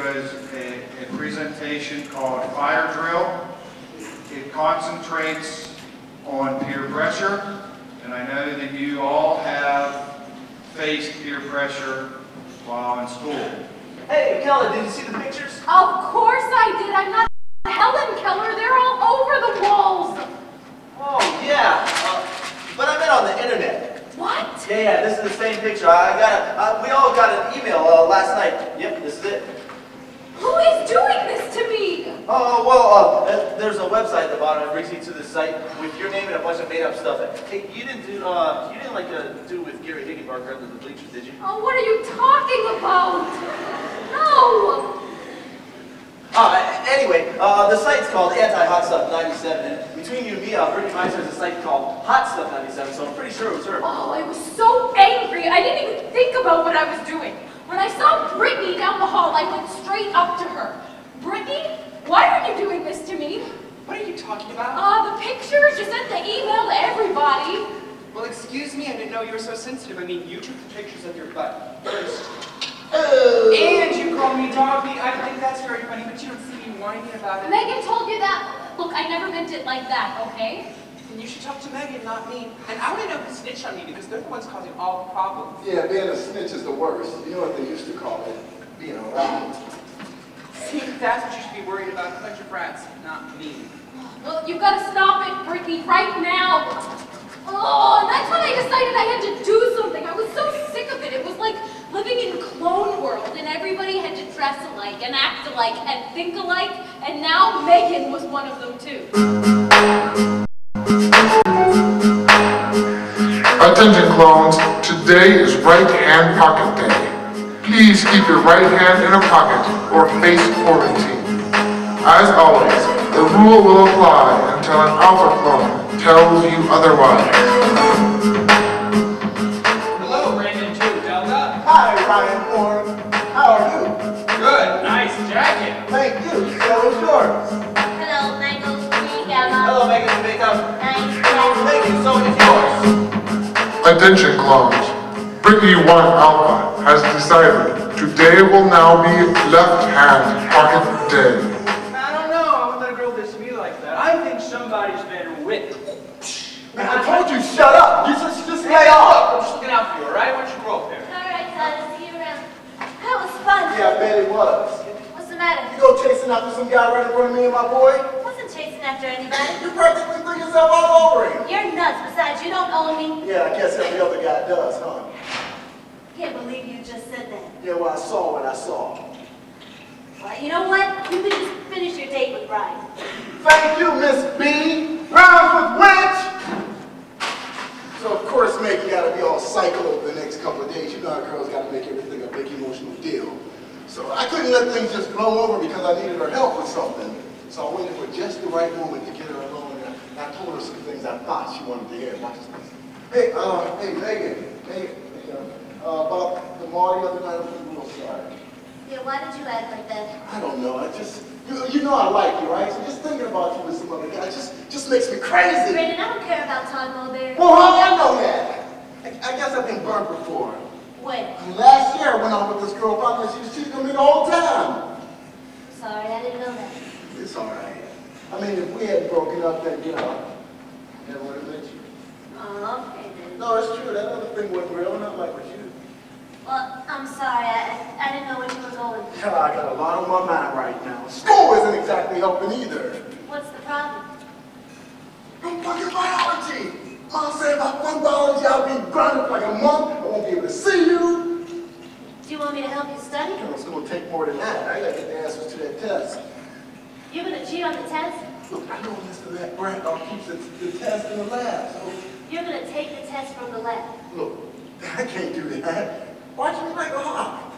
was a presentation called Fire Drill. It concentrates on peer pressure, and I know that you all have faced peer pressure while in school. Hey, Keller, did you see the pictures? Of course I did. I'm not Helen Keller. They're all over the walls. Oh, yeah. But I meant on the internet. What? Yeah, this is the same picture. We all got an email last night. Yep, this is it. Who is doing this to me? There's a website at the bottom that brings you to the site with your name and a bunch of made-up stuff. Hey, you didn't do with Gary Higginbarker under the bleachers, did you? Oh, what are you talking about? No. Anyway, the site's called Anti-Hot Stuff 97, and between you and me, Brittany Meister has a site called Hot Stuff 97, so I'm pretty sure it was her. Oh, I was so angry. I didn't even think about what I was doing. When I saw Brittany down the hall, I went straight up to her. Brittany, why are you doing this to me? What are you talking about? The pictures. You sent the email to everybody. Well, excuse me, I didn't know you were so sensitive. I mean, you took the pictures of your butt first. And you called me dog meat. I think that's very funny, but you don't see me whining about it. Megan told you that. Look, I never meant it like that, okay? And you should talk to Megan, not me. And I want to know who snitched on me, because they're the ones causing all the problems. Yeah, being a snitch is the worst. You know what they used to call it? Being around. See, that's what you should be worried about. A bunch of rats, not me. Well, you've got to stop it, Brittany, right now. Oh, that's when I decided I had to do something. I was so sick of it. It was like living in Clone World, and everybody had to dress alike, and act alike, and think alike, and now Megan was one of them too. Attention clones, today is right hand pocket day. Please keep your right hand in a pocket or face quarantine. As always, the rule will apply until an alpha clone tells you otherwise. Hello, Brandon 2 Delta. Hi, Ryan Warren. How are you? Good, nice jacket. Thank you. So is yours. Hello, Michael. Gamma. Hello, Megan, makeup. Nice. Thank you, so is yours. Attention clones, Brittany 1 Alpha has decided today will now be left hand pocket day. I don't know, I wouldn't let a girl diss me like that. I think somebody's been whipped. Man, I told you, shut up. You just lay off. I'm just looking out for you, alright? Why don't you grow up there? Alright, son. See you around. That was fun. Yeah, I bet it was. What's the matter? You go chasing after some guy right in front of me and my boy? Wasn't chasing after anybody. You practically threw yourself all over him. You're nuts. Besides, you don't own me. Yeah, I guess every other guy does, huh? Can't believe you just said that. Yeah, well, I saw what I saw. Well, you know what? You could just finish your date with Brian. Thank you, Miss B. Round with witch! So, of course, Meg, you gotta be all psycho over the next couple of days. You know how girls gotta make everything a big emotional deal. So I couldn't let things just blow over because I needed her help with something. So I waited for just the right moment to get her alone, and I told her some things I thought she wanted to hear. Watch this. Hey, Megan. About the mall the other night, I'm real sorry. Yeah, why did you act like that? I don't know. I just, you know I like you, right? So just thinking about you with some other guy just makes me crazy. Brandon, I don't care about Todd Mulberry. Well, how do I know that? I guess I've been burnt before. When? Last year I went out with this girl, probably she was cheating on me the whole time. Sorry, I didn't know that. It's all right. I mean, if we hadn't broken up, then, you know, I never would have met you. Oh, okay then. No, it's true. That other thing wasn't real, not like with you. Well, I'm sorry. I didn't know where you were going. Yeah, I got a lot on my mind right now. School isn't exactly helping either. What's the problem? I'm fucking biology. Mom said if I fund biology, I'll be grounded for like a month. I won't be able to see you. Do you want me to help you study? It's going to take more than that. I got to get the answers to that test. You're going to cheat on the test? Look, I know Mr. Brand keeps the test in the lab, so... You're going to take the test from the lab? Look, I can't do that. Watch me like a hawk.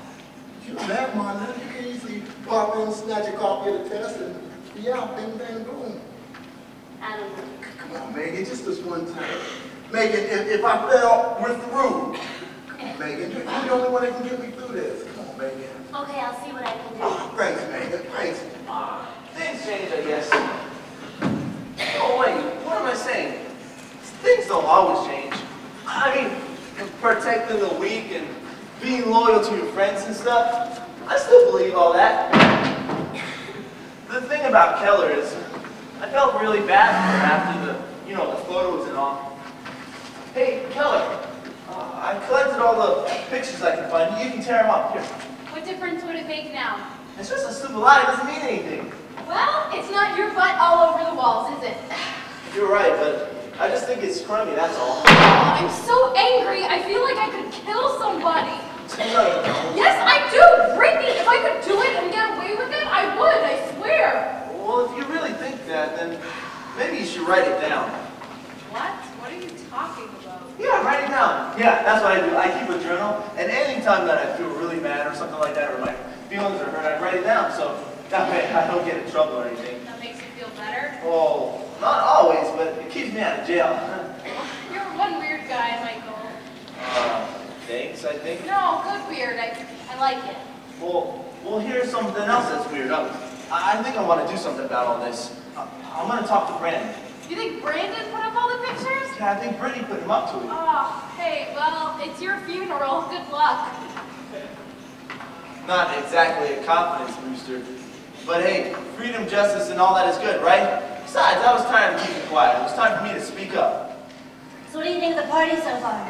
You lab monitor, you can easily pop in, snatch a copy of the test, and be out, bing, bang, boom. I don't know. Come on, Megan, just this one time. Megan, if I fail, we're through. Come on, Megan, you're the only one that can get me through this. Come on, Megan. Okay, I'll see what I can do. Oh, thanks, Megan, thanks. Things change, I guess. Oh, wait, what am I saying? Things don't always change. I mean, protecting the weak and being loyal to your friends and stuff, I still believe all that. about Keller is, I felt really bad for her after the photos and all. Hey, Keller, I collected all the pictures I can find. You can tear them up. Here. What difference would it make now? It's just a simple lie. It doesn't mean anything. Well, it's not your butt all over the walls, is it? You're right, but I just think it's crummy, that's all. Oh, I'm so angry. I feel like I could kill somebody. Yes, I do. Brittany, if I could do it and get away with it, I would, I swear. Well, if you really think that, then maybe you should write it down. What? What are you talking about? Yeah, write it down. Yeah, that's what I do. I keep a journal, and any time that I feel really mad or something like that, or my feelings are hurt, I write it down, so that way I don't get in trouble or anything. That makes you feel better? Well, not always, but it keeps me out of jail. You're one weird guy, Michael. Thanks, I think. No, good weird. I like it. Well, here's something else that's weird. I think I want to do something about all this. I'm going to talk to Brandon. You think Brandon put up all the pictures? Yeah, I think Brittany put him up to it. Oh, hey, well, it's your funeral. Good luck. Not exactly a confidence booster. But hey, freedom, justice, and all that is good, right? Besides, I was tired of keeping quiet. It was time for me to speak up. So what do you think of the party so far?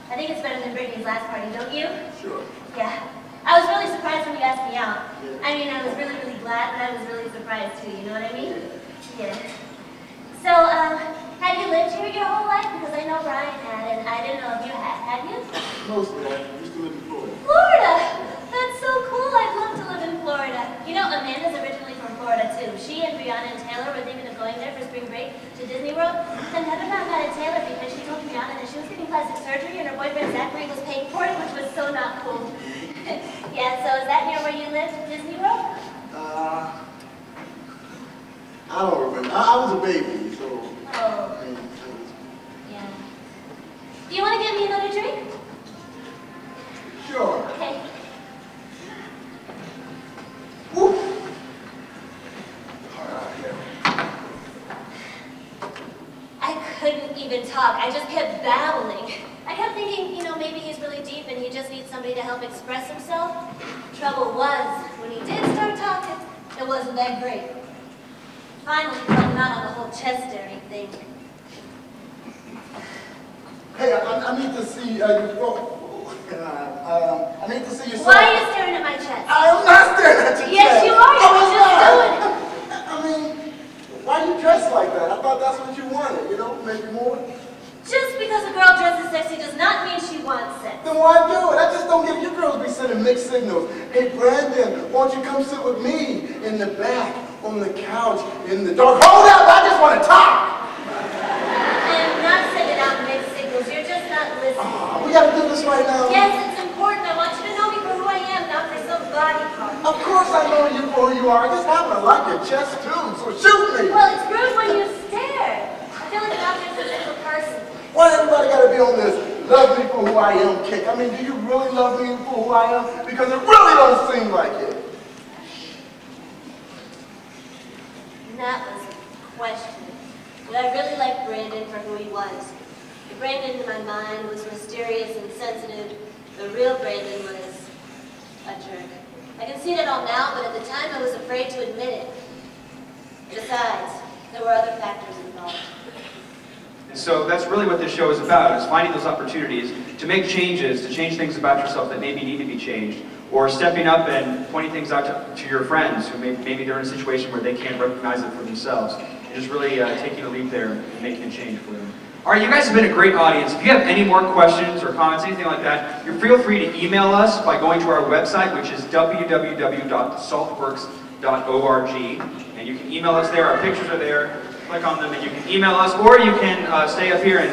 I think it's better than Brittany's last party, don't you? Sure. Yeah. I was really surprised when you asked me out. I mean, I was really, really glad, but I was really surprised too, you know what I mean? Yeah. So, have you lived here your whole life? Because I know Brian had, and I didn't know if you had. Have you? Mostly, I used to live in Florida. Florida! That's so cool. I'd love to live in Florida. You know, Amanda's originally from Florida too. She and Brianna and Taylor were thinking of going there for spring break to Disney World. And Heather found out at Taylor because she told Brianna that she was getting plastic surgery and her boyfriend Zachary was paying for it, which was so not cool. Yeah, so is that near where you lived, Disney World? I don't remember. I was a baby, so. Oh. Yeah. Do you want to give me another drink? Sure. Okay. Woo. I couldn't even talk. I just kept babbling. I kept thinking, you know, maybe he's really deep and he just needs somebody to help express himself. Trouble was, when he did start talking, it wasn't that great. Finally, brought him out on the whole chest staring thing. Hey, I need to see your phone. I need to see your. Why are you staring at my chest? I'm not staring at your Yes, chest. you are. You were just doing it. I mean, why are you dressed like that? I thought that's what you wanted, you know, maybe more. Just because a girl dresses sexy does not mean she wants sex. Then why do it? I just don't get you girls be sending mixed signals. Hey, Brandon, why don't you come sit with me in the back, on the couch, in the dark. Hold up, I just want to talk. I'm not sending out mixed signals. You're just not listening. We got to do this right now. Yes, it's important. I want you to know me for who I am, not for some body part. Of course I know you for who you are. I just happen to like your chest too, so shoot me. Well, it's rude when you stare. I feel like an object is a single person. Why everybody got to be on this love me for who I am kick? I mean, do you really love me for who I am? Because it really don't seem like it. And that was a question. But I really liked Brandon for who he was. The Brandon in my mind was mysterious and sensitive. The real Brandon was a jerk. I can see that all now, but at the time I was afraid to admit it. Besides, there were other factors involved. So that's really what this show is about, is finding those opportunities to make changes, to change things about yourself that maybe need to be changed, or stepping up and pointing things out to your friends who maybe they're in a situation where they can't recognize it for themselves, and just really taking a leap there and making a change for them. All right, you guys have been a great audience. If you have any more questions or comments, anything like that, feel free to email us by going to our website, which is www.saltworks.org, and you can email us there. Our pictures are there. Click on them and you can email us, or you can stay up here and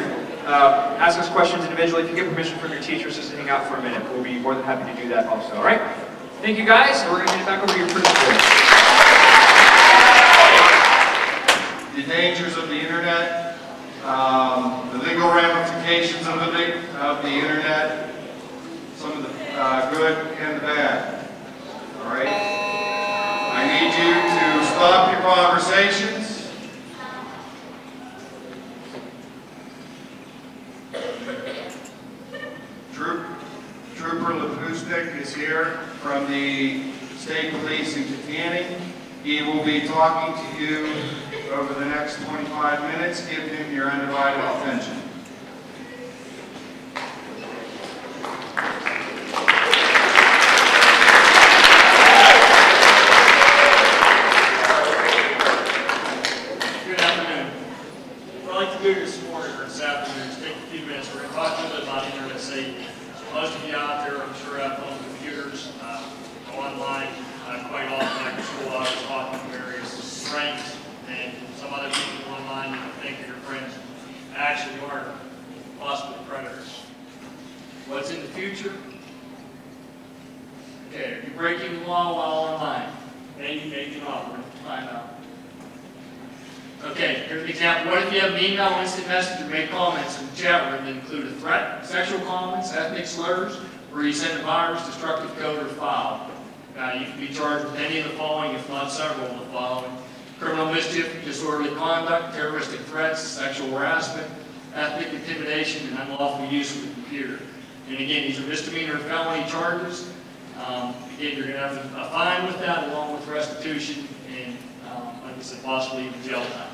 ask us questions individually. If you get permission from your teachers just to hang out for a minute, we'll be more than happy to do that also, all right? Thank you guys, and we're going to hand it back over to your principal. The dangers of the internet, the legal ramifications of the internet, some of the good and the bad, all right? I need you to stop your conversations. Trooper Lapusnik is here from the State Police in Katanning. He will be talking to you over the next 25 minutes. Give him your undivided attention. Good afternoon. What I'd like to do this morning or this afternoon is take a few minutes. We're going to talk a little bit about internet safety. Most of you out there, I'm sure, have home computers, online. Quite often after school hours, talking to various friends and some other people online you think are your friends actually are possibly predators. What's in the future? Okay, are you breaking the law while online? Maybe, maybe not. We're going to find out. Okay, here's an example. What if you have an email, instant message, or make comments in the chat room that include a threat, sexual comments, ethnic slurs, or you send a virus, destructive code, or file? You can be charged with any of the following, if not several of the following: criminal mischief, disorderly conduct, terroristic threats, sexual harassment, ethnic intimidation, and unlawful use of the computer. And again, these are misdemeanor and felony charges. Again, you're going to have a fine with that, along with restitution, and like I said, possibly even jail time.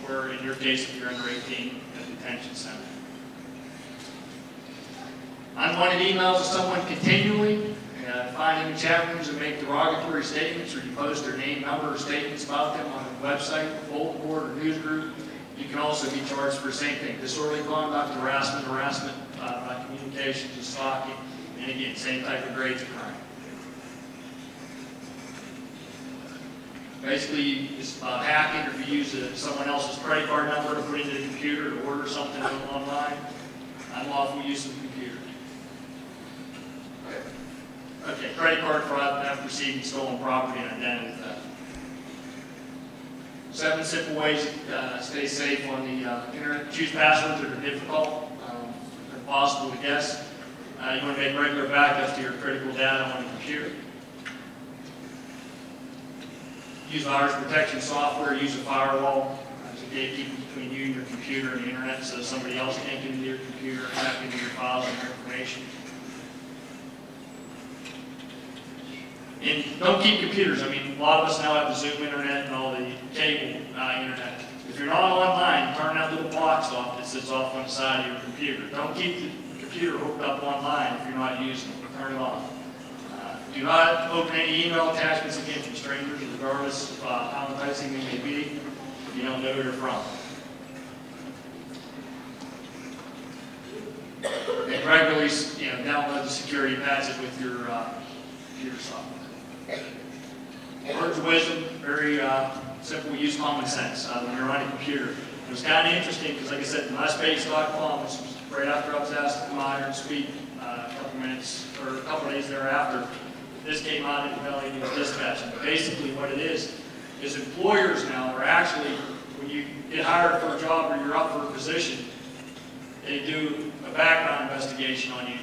Or in your case, if you're under 18, a detention center. Unwanted emails of someone continually. Find them in chat rooms and make derogatory statements, or you post their name, number, or statements about them on a website, bulletin board, or news group. You can also be charged for the same thing: disorderly conduct, harassment by communications, and stalking. And again, same type of grades of crime. Basically, it's about hacking, or if you use someone else's credit card number to put into the computer to order something online. Unlawful use of the computer. Okay, credit card fraud, theft, receiving stolen property, and identity theft. 7 simple ways to stay safe on the internet. Choose passwords that are difficult and impossible to guess. You want to make regular backups to your critical data on the computer. Use virus protection software. Use a firewall as a gatekeeper between you and your computer and the internet, so somebody else can't get into your computer and hack into your files and your information. And don't keep computers. I mean, a lot of us now have the Zoom internet and all the cable internet. If you're not online, turn that little box off that sits off on the side of your computer. Don't keep the computer hooked up online if you're not using it. Turn it off. Do not open any email attachments again from strangers, regardless of how enticing they may be, if you don't know who they're from. And regularly, download the security patches with your computer software. Words of wisdom, very simple. Use common sense when you're on a computer. It was kind of interesting because, like I said, MySpace.com, which was right after I was asked to come out here and speak a couple days thereafter, this came out in the Valley News Dispatch. And basically what it is employers now are actually, when you get hired for a job or you're up for a position, they do a background investigation on you,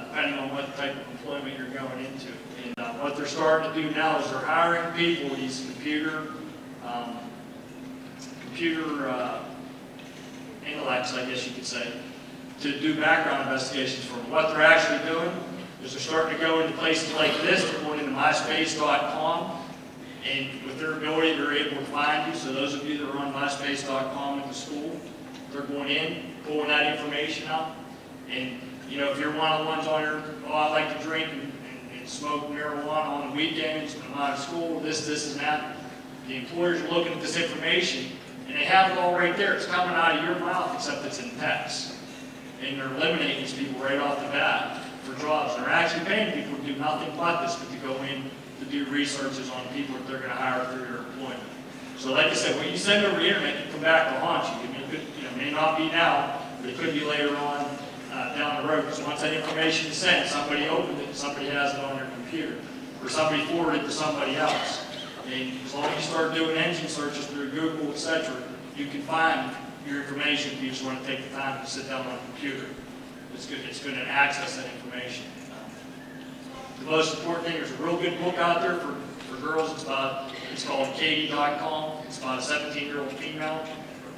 depending on what type of employment you're going into. And what they're starting to do now is they're hiring people with these computer intellects, I guess you could say, to do background investigations for them. What they're actually doing is they're starting to go into places like this. They're going into MySpace.com, and with their ability, they're able to find you. So those of you that are on MySpace.com at the school, they're going in, pulling that information out. And if you're one of the ones on here, I like to drink and smoke marijuana on the weekends when I'm out of school, this and that. The employers are looking at this information, and they have it all right there. It's coming out of your mouth, except it's in text. And they're eliminating these people right off the bat for jobs. They're actually paying people to do nothing but this, but to go in to do researches on people that they're going to hire through your employment. So like I said, when you send over the internet, you come back to haunt you. I mean, it may not be now, but it could be later on down the road. Because once that information is sent, somebody opened it, somebody has it on their computer, or somebody forwarded it to somebody else. And as long as you start doing engine searches through Google, etc., you can find your information if you just want to take the time to sit down on a computer. It's good to access that information. The most important thing, there's a real good book out there for girls. It's called Katie.com. It's about a 17-year-old female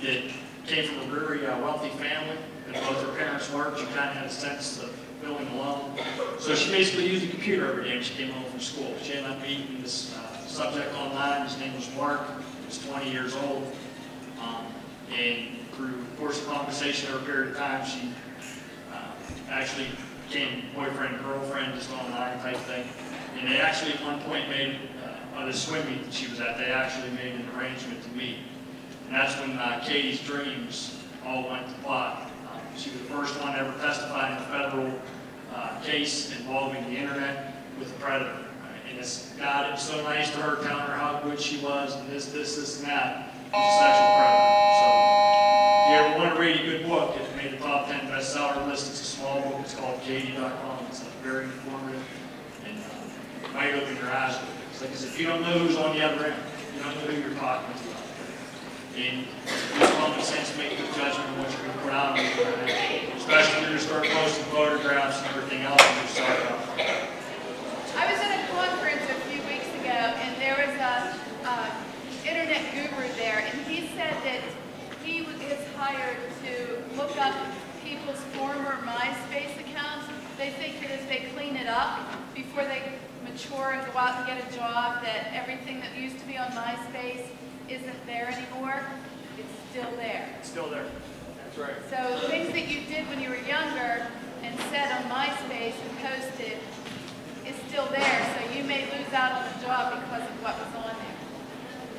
that came from a very wealthy family, and both her parents worked. She kind of had a sense of feeling alone. So she basically used a computer every day when she came home from school. She ended up meeting this subject online. His name was Mark. He was 20 years old. And through the course of conversation over a period of time, she actually became boyfriend and girlfriend, just online type thing. And they actually at one point made, on the swim meet that she was at, they actually made an arrangement to meet. And that's when Katie's dreams all went to pot. She was the first one ever testified in a federal case involving the internet with a predator. And this guy, it was so nice to her, telling her how good she was, and this, and that. She's a sexual predator. So if you ever want to read a good book, it made the top 10 bestseller list. It's a small book. It's called Katie.com. It's very informative, and it might open your eyes. It's like, if you don't know who's on the other end, you don't know who you're talking to. And use common sense to make a good judgment on what you're going to put out on the internet, especially if you're going to start posting photographs and everything else on your site. I was at a conference a few weeks ago, and there was a internet guru there, and he said that he is hired to look up people's former MySpace accounts. They think that as they clean it up before they mature and go out and get a job, that everything that used to be on MySpace isn't there anymore. It's still there. It's still there. That's right. So things that you did when you were younger and said on MySpace and posted is still there. So you may lose out on a job because of what was on there.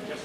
Yep.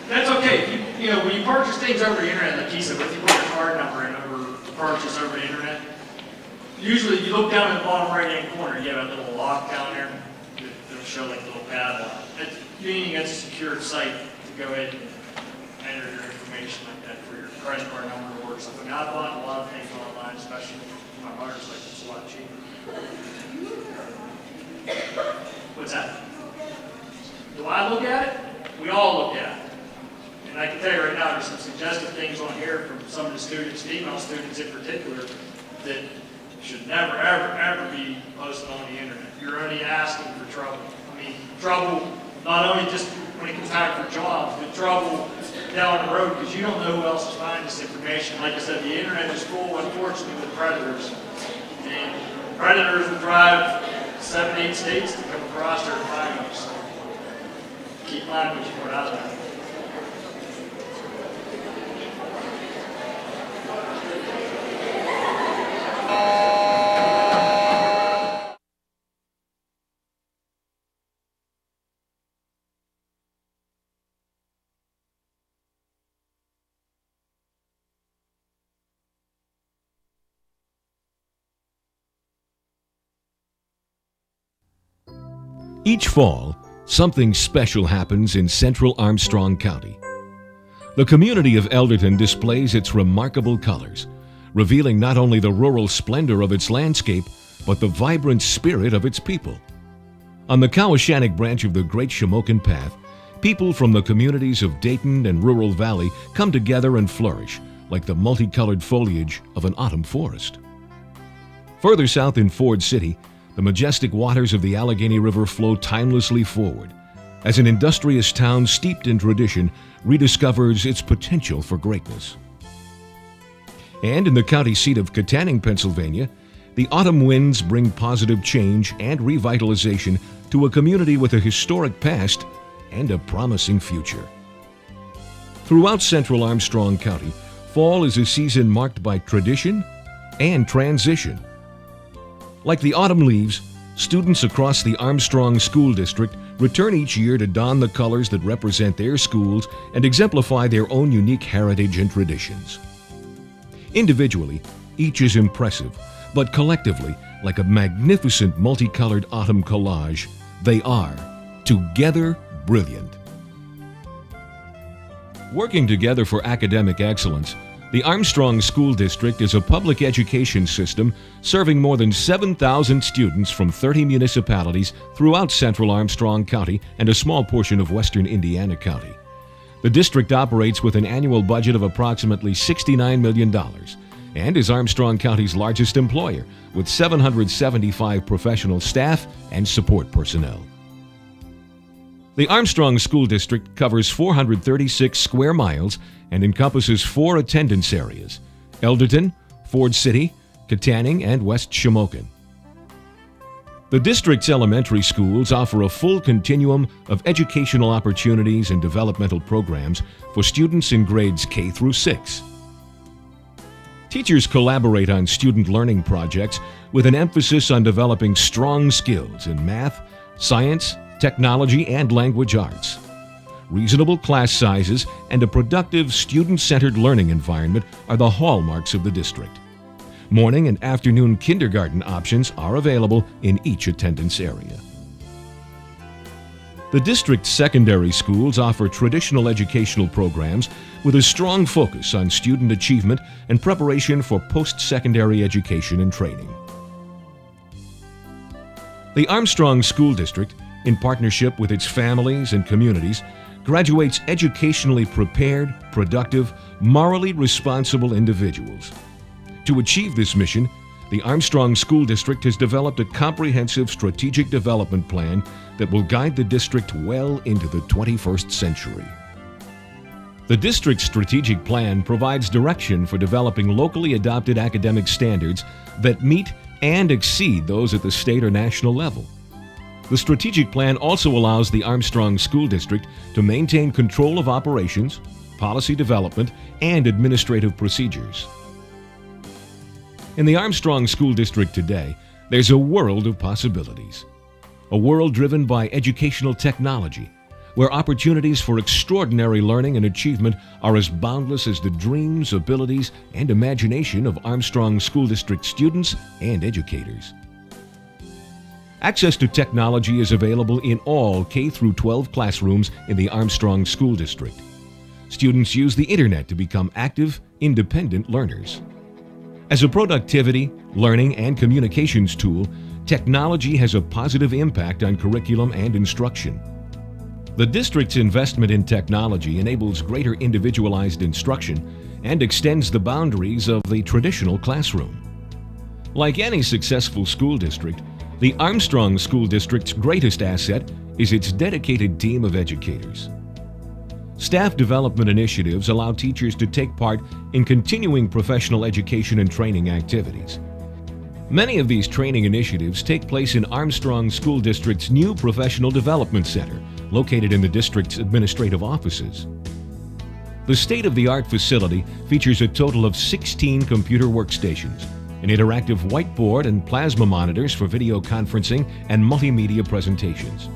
That's okay. You know, when you purchase things over the internet, like he said, if you put your card number in over to purchase over the internet, usually you look down in the bottom right-hand corner, you have a little lock down there. It'll show like a little padlock. Meaning it's a secured site to go ahead and enter your information like that for your credit card number or something. I've bought a lot of things online, especially my motorcycle. It's a lot cheaper. What's that? Do I look at it? We all look at it. And I can tell you right now, there's some suggestive things on here from some of the students, female students in particular, that should never, ever, ever be posted on the internet. You're only asking for trouble. I mean, trouble not only just when it comes time for jobs, but trouble down the road because you don't know who else is finding this information. Like I said, the internet is full, unfortunately, with predators. And predators will drive 7, 8 states to come across there and find them. So keep in mind what you put out there. Each fall, something special happens in central Armstrong County. The community of Elderton displays its remarkable colors, revealing not only the rural splendor of its landscape, but the vibrant spirit of its people. On the Cowashannock branch of the Great Shamokin Path, people from the communities of Dayton and Rural Valley come together and flourish like the multicolored foliage of an autumn forest. Further south in Ford City, the majestic waters of the Allegheny River flow timelessly forward as an industrious town steeped in tradition rediscovers its potential for greatness. And in the county seat of Katanning, Pennsylvania, the autumn winds bring positive change and revitalization to a community with a historic past and a promising future. Throughout central Armstrong County, fall is a season marked by tradition and transition. Like the autumn leaves, students across the Armstrong School District return each year to don the colors that represent their schools and exemplify their own unique heritage and traditions. Individually, each is impressive, but collectively, like a magnificent multicolored autumn collage, they are, together, brilliant. Working together for academic excellence, The Armstrong School District is a public education system serving more than 7,000 students from 30 municipalities throughout central Armstrong County and a small portion of western Indiana County. The district operates with an annual budget of approximately $69 million and is Armstrong County's largest employer, with 775 professional staff and support personnel. The Armstrong School District covers 436 square miles and encompasses 4 attendance areas: Elderton, Ford City, Katanning, and West Shamokin. The district's elementary schools offer a full continuum of educational opportunities and developmental programs for students in grades K through 6. Teachers collaborate on student learning projects with an emphasis on developing strong skills in math, science, technology, and language arts. Reasonable class sizes and a productive, student-centered learning environment are the hallmarks of the district. Morning and afternoon kindergarten options are available in each attendance area. The district's secondary schools offer traditional educational programs with a strong focus on student achievement and preparation for post-secondary education and training. The Armstrong School District, in partnership with its families and communities, graduates educationally prepared, productive, morally responsible individuals. To achieve this mission, the Armstrong School District has developed a comprehensive strategic development plan that will guide the district well into the 21st century. The district's strategic plan provides direction for developing locally adopted academic standards that meet and exceed those at the state or national level. The strategic plan also allows the Armstrong School District to maintain control of operations, policy development, and administrative procedures. In the Armstrong School District today, there's a world of possibilities. A world driven by educational technology, where opportunities for extraordinary learning and achievement are as boundless as the dreams, abilities, and imagination of Armstrong School District students and educators. Access to technology is available in all K-12 classrooms in the Armstrong School District. Students use the internet to become active, independent learners. As a productivity, learning, and communications tool, technology has a positive impact on curriculum and instruction. The district's investment in technology enables greater individualized instruction and extends the boundaries of the traditional classroom. Like any successful school district, the Armstrong School District's greatest asset is its dedicated team of educators. Staff development initiatives allow teachers to take part in continuing professional education and training activities. Many of these training initiatives take place in Armstrong School District's new Professional Development Center, located in the district's administrative offices. The state-of-the-art facility features a total of 16 computer workstations, an interactive whiteboard and plasma monitors for video conferencing and multimedia presentations.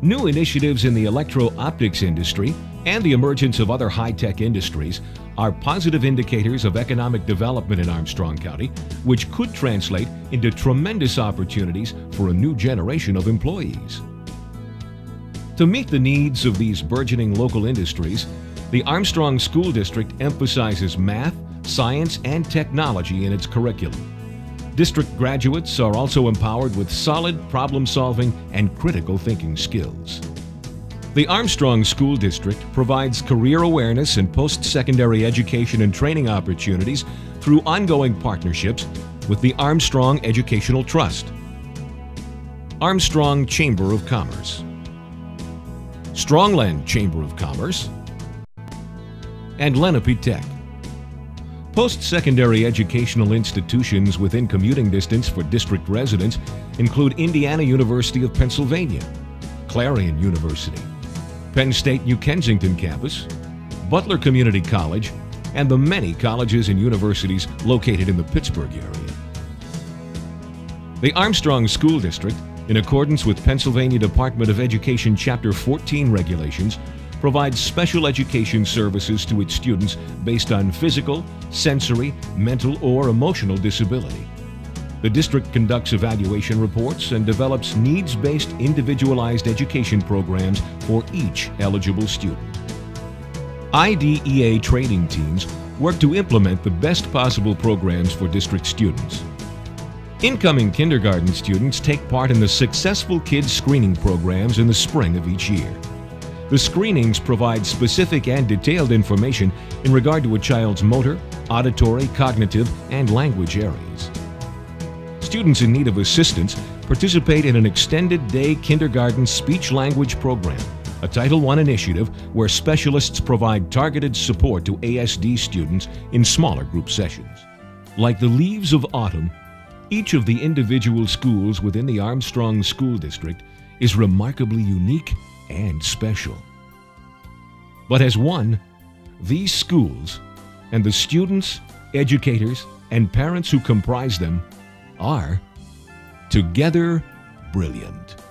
New initiatives in the electro-optics industry and the emergence of other high-tech industries are positive indicators of economic development in Armstrong County, which could translate into tremendous opportunities for a new generation of employees. To meet the needs of these burgeoning local industries, the Armstrong School District emphasizes math, science, and technology in its curriculum. District graduates are also empowered with solid problem-solving and critical thinking skills. The Armstrong School District provides career awareness and post-secondary education and training opportunities through ongoing partnerships with the Armstrong Educational Trust, Armstrong Chamber of Commerce, Strongland Chamber of Commerce, and Lenape Tech. Post-secondary educational institutions within commuting distance for district residents include Indiana University of Pennsylvania, Clarion University, Penn State New Kensington campus, Butler Community College, and the many colleges and universities located in the Pittsburgh area. The Armstrong School District, in accordance with Pennsylvania Department of Education Chapter 14 regulations, provides special education services to its students based on physical, sensory, mental, or emotional disability. The district conducts evaluation reports and develops needs-based individualized education programs for each eligible student. IDEA training teams work to implement the best possible programs for district students. Incoming kindergarten students take part in the successful kids screening programs in the spring of each year. The screenings provide specific and detailed information in regard to a child's motor, auditory, cognitive, and language areas. Students in need of assistance participate in an extended day kindergarten speech-language program, a Title I initiative where specialists provide targeted support to ASD students in smaller group sessions. Like the leaves of autumn, each of the individual schools within the Armstrong School District is remarkably unique and special. But as one, these schools and the students, educators, and parents who comprise them are together brilliant.